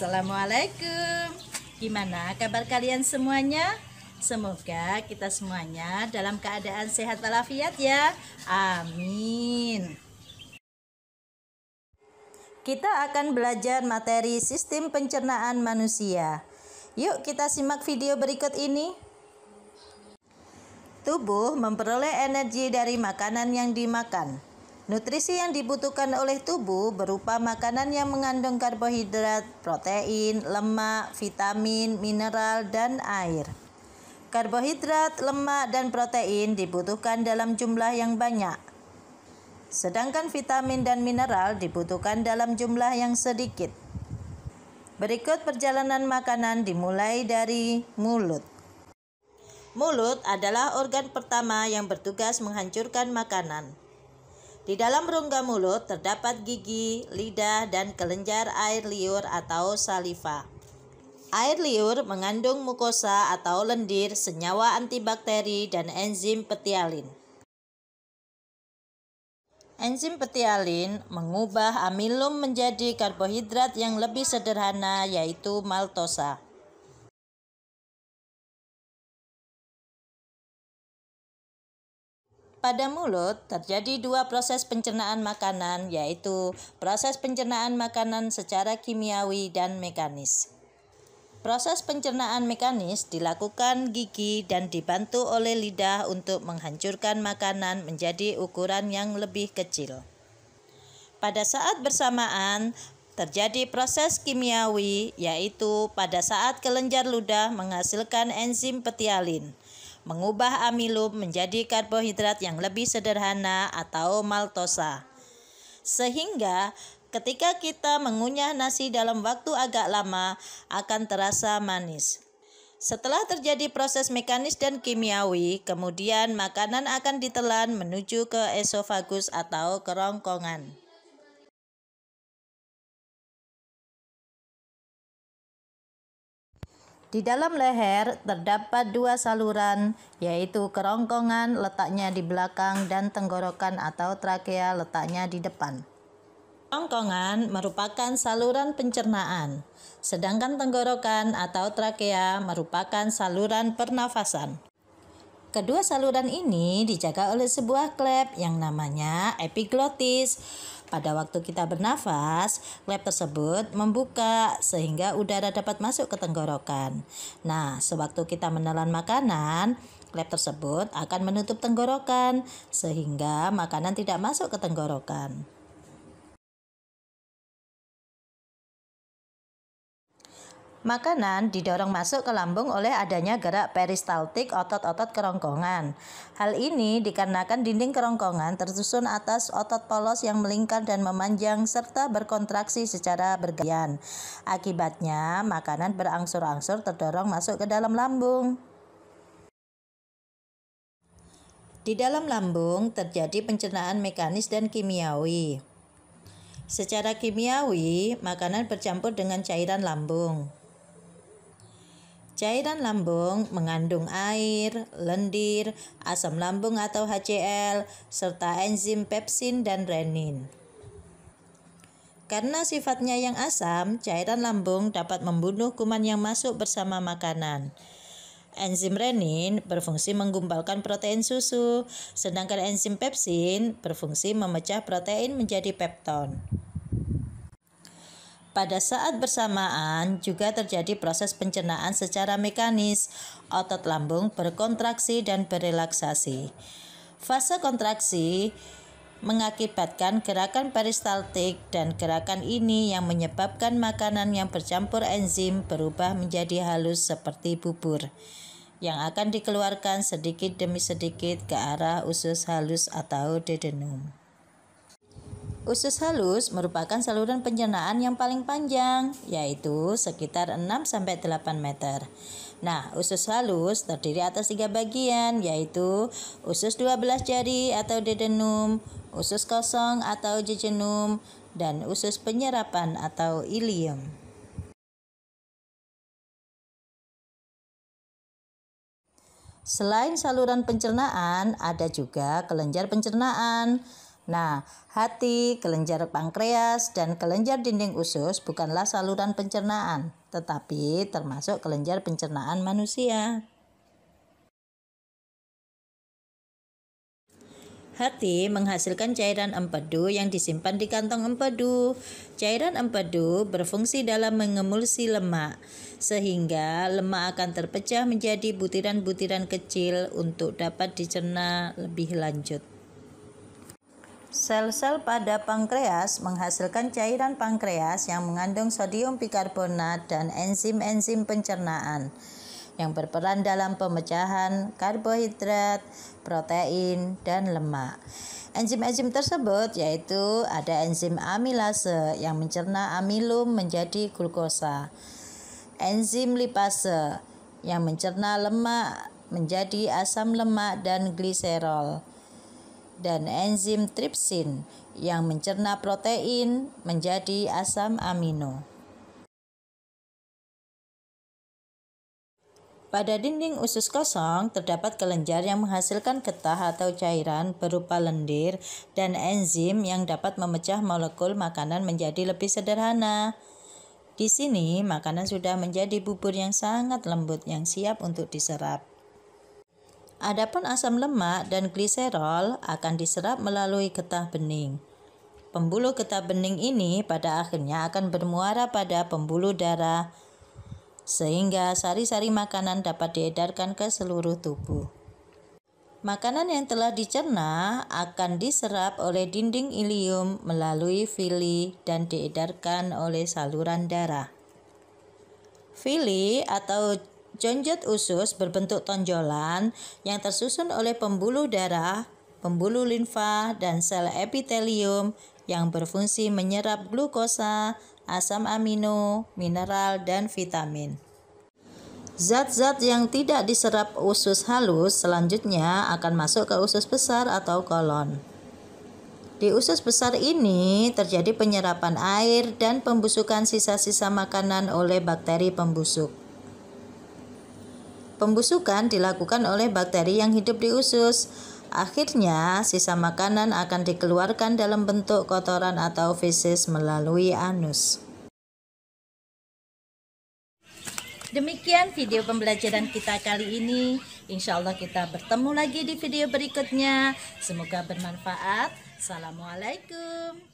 Assalamualaikum. Gimana kabar kalian semuanya? Semoga kita semuanya dalam keadaan sehat walafiat ya. Amin. Kita akan belajar materi sistem pencernaan manusia. Yuk kita simak video berikut ini. Tubuh memperoleh energi dari makanan yang dimakan. Nutrisi yang dibutuhkan oleh tubuh berupa makanan yang mengandung karbohidrat, protein, lemak, vitamin, mineral, dan air. Karbohidrat, lemak, dan protein dibutuhkan dalam jumlah yang banyak. Sedangkan vitamin dan mineral dibutuhkan dalam jumlah yang sedikit. Berikut perjalanan makanan dimulai dari mulut. Mulut adalah organ pertama yang bertugas menghancurkan makanan. Di dalam rongga mulut terdapat gigi, lidah, dan kelenjar air liur atau saliva. Air liur mengandung mukosa atau lendir, senyawa antibakteri, dan enzim petialin. Enzim petialin mengubah amilum menjadi karbohidrat yang lebih sederhana, yaitu maltosa. Pada mulut terjadi dua proses pencernaan makanan, yaitu proses pencernaan makanan secara kimiawi dan mekanis. Proses pencernaan mekanis dilakukan gigi dan dibantu oleh lidah untuk menghancurkan makanan menjadi ukuran yang lebih kecil. Pada saat bersamaan terjadi proses kimiawi, yaitu pada saat kelenjar ludah menghasilkan enzim petialin, mengubah amilum menjadi karbohidrat yang lebih sederhana atau maltosa. Sehingga ketika kita mengunyah nasi dalam waktu agak lama akan terasa manis. Setelah terjadi proses mekanis dan kimiawi, kemudian makanan akan ditelan menuju ke esofagus atau kerongkongan. Di dalam leher terdapat dua saluran, yaitu kerongkongan letaknya di belakang dan tenggorokan atau trakea letaknya di depan. Kerongkongan merupakan saluran pencernaan, sedangkan tenggorokan atau trakea merupakan saluran pernafasan. Kedua saluran ini dijaga oleh sebuah klep yang namanya epiglotis. Pada waktu kita bernafas, klep tersebut membuka sehingga udara dapat masuk ke tenggorokan. Nah, sewaktu kita menelan makanan, klep tersebut akan menutup tenggorokan sehingga makanan tidak masuk ke tenggorokan. Makanan didorong masuk ke lambung oleh adanya gerak peristaltik otot-otot kerongkongan. Hal ini dikarenakan dinding kerongkongan tersusun atas otot polos yang melingkar dan memanjang serta berkontraksi secara bergantian. Akibatnya, makanan berangsur-angsur terdorong masuk ke dalam lambung. Di dalam lambung terjadi pencernaan mekanis dan kimiawi. Secara kimiawi, makanan bercampur dengan cairan lambung. Cairan lambung mengandung air, lendir, asam lambung atau HCl, serta enzim pepsin dan renin. Karena sifatnya yang asam, cairan lambung dapat membunuh kuman yang masuk bersama makanan. Enzim renin berfungsi menggumpalkan protein susu, sedangkan enzim pepsin berfungsi memecah protein menjadi pepton. Pada saat bersamaan juga terjadi proses pencernaan secara mekanis. Otot lambung berkontraksi dan berelaksasi. Fase kontraksi mengakibatkan gerakan peristaltik dan gerakan ini yang menyebabkan makanan yang bercampur enzim berubah menjadi halus seperti bubur yang akan dikeluarkan sedikit demi sedikit ke arah usus halus atau duodenum. Usus halus merupakan saluran pencernaan yang paling panjang, yaitu sekitar 6-8 meter. Nah, usus halus terdiri atas 3 bagian, yaitu usus 12 jari atau duodenum, usus kosong atau jejunum, dan usus penyerapan atau ileum. Selain saluran pencernaan, ada juga kelenjar pencernaan. Nah, hati, kelenjar pankreas, dan kelenjar dinding usus bukanlah saluran pencernaan, tetapi termasuk kelenjar pencernaan manusia. Hati menghasilkan cairan empedu yang disimpan di kantong empedu. Cairan empedu berfungsi dalam mengemulsi lemak, sehingga lemak akan terpecah menjadi butiran-butiran kecil untuk dapat dicerna lebih lanjut. Sel-sel pada pankreas menghasilkan cairan pankreas yang mengandung sodium bikarbonat dan enzim-enzim pencernaan yang berperan dalam pemecahan karbohidrat, protein, dan lemak. Enzim-enzim tersebut yaitu ada enzim amilase yang mencerna amilum menjadi glukosa, enzim lipase yang mencerna lemak menjadi asam lemak dan gliserol, dan enzim tripsin yang mencerna protein menjadi asam amino. Pada dinding usus kosong terdapat kelenjar yang menghasilkan getah atau cairan berupa lendir dan enzim yang dapat memecah molekul makanan menjadi lebih sederhana. Di sini makanan sudah menjadi bubur yang sangat lembut yang siap untuk diserap. Adapun asam lemak dan gliserol akan diserap melalui getah bening. Pembuluh getah bening ini pada akhirnya akan bermuara pada pembuluh darah, sehingga sari-sari makanan dapat diedarkan ke seluruh tubuh. Makanan yang telah dicerna akan diserap oleh dinding ileum melalui villi dan diedarkan oleh saluran darah. Villi atau jonjot usus berbentuk tonjolan yang tersusun oleh pembuluh darah, pembuluh limfa, dan sel epitelium yang berfungsi menyerap glukosa, asam amino, mineral, dan vitamin. Zat-zat yang tidak diserap usus halus selanjutnya akan masuk ke usus besar atau kolon. Di usus besar ini terjadi penyerapan air dan pembusukan sisa-sisa makanan oleh bakteri pembusuk. Pembusukan dilakukan oleh bakteri yang hidup di usus. Akhirnya, sisa makanan akan dikeluarkan dalam bentuk kotoran atau feses melalui anus. Demikian video pembelajaran kita kali ini. Insya Allah kita bertemu lagi di video berikutnya. Semoga bermanfaat. Assalamualaikum.